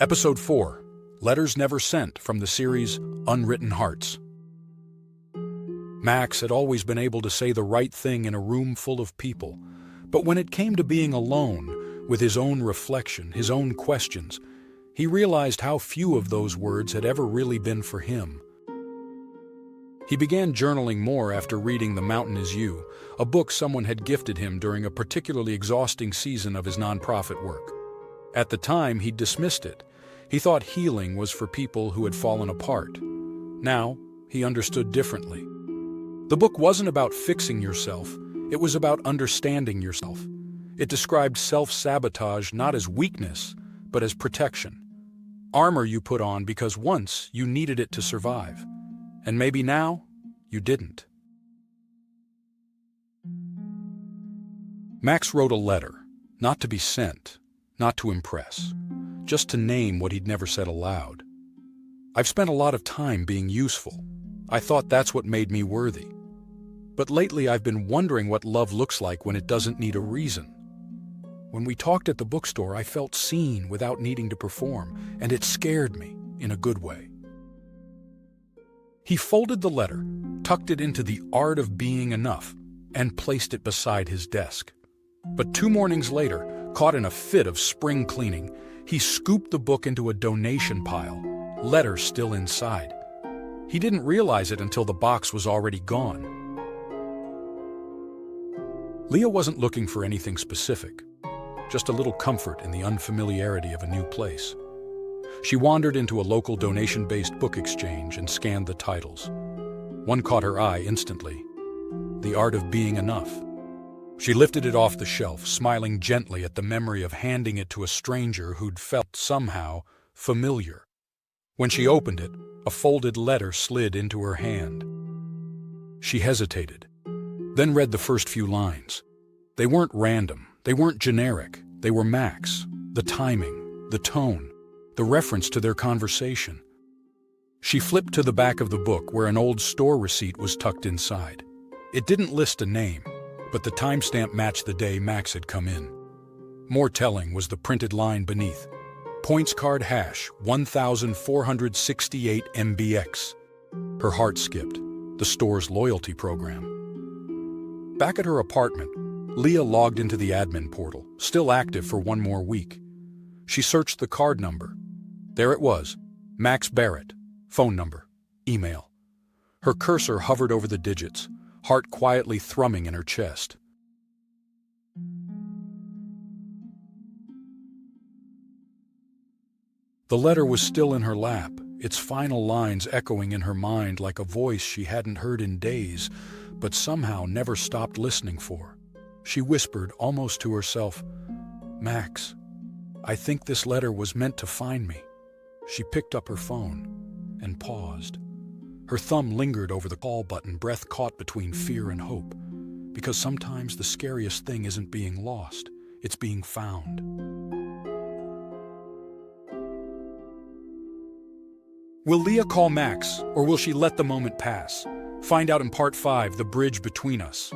Episode 4, Letters Never Sent, from the series Unwritten Hearts. Max had always been able to say the right thing in a room full of people, but when it came to being alone, with his own reflection, his own questions, he realized how few of those words had ever really been for him. He began journaling more after reading The Mountain Is You, a book someone had gifted him during a particularly exhausting season of his nonprofit work. At the time, he dismissed it. He thought healing was for people who had fallen apart. Now, he understood differently. The book wasn't about fixing yourself, it was about understanding yourself. It described self-sabotage not as weakness, but as protection. Armor you put on because once you needed it to survive. And maybe now, you didn't. Max wrote a letter, not to be sent, not to impress, just to name what he'd never said aloud. I've spent a lot of time being useful. I thought that's what made me worthy. But lately I've been wondering what love looks like when it doesn't need a reason. When we talked at the bookstore, I felt seen without needing to perform, and it scared me in a good way. He folded the letter, tucked it into The Art of Being Enough, and placed it beside his desk. But 2 mornings later, caught in a fit of spring cleaning, he scooped the book into a donation pile, letter still inside. He didn't realize it until the box was already gone. Leah wasn't looking for anything specific, just a little comfort in the unfamiliarity of a new place. She wandered into a local donation-based book exchange and scanned the titles. One caught her eye instantly, The Art of Being Enough. She lifted it off the shelf, smiling gently at the memory of handing it to a stranger who'd felt somehow familiar. When she opened it, a folded letter slid into her hand. She hesitated, then read the first few lines. They weren't random, they weren't generic, they were Max, the timing, the tone, the reference to their conversation. She flipped to the back of the book where an old store receipt was tucked inside. It didn't list a name, but the timestamp matched the day Max had come in. More telling was the printed line beneath. Points card hash 1468 MBX. Her heart skipped, the store's loyalty program. Back at her apartment, Leah logged into the admin portal, still active for 1 more week. She searched the card number. There it was, Max Barrett, phone number, email. Her cursor hovered over the digits, heart quietly thrumming in her chest. The letter was still in her lap, its final lines echoing in her mind like a voice she hadn't heard in days, but somehow never stopped listening for. She whispered, almost to herself, "Max, I think this letter was meant to find me." She picked up her phone and paused. Her thumb lingered over the call button, breath caught between fear and hope. Because sometimes the scariest thing isn't being lost, it's being found. Will Leah call Max, or will she let the moment pass? Find out in Part 5, The Bridge Between Us.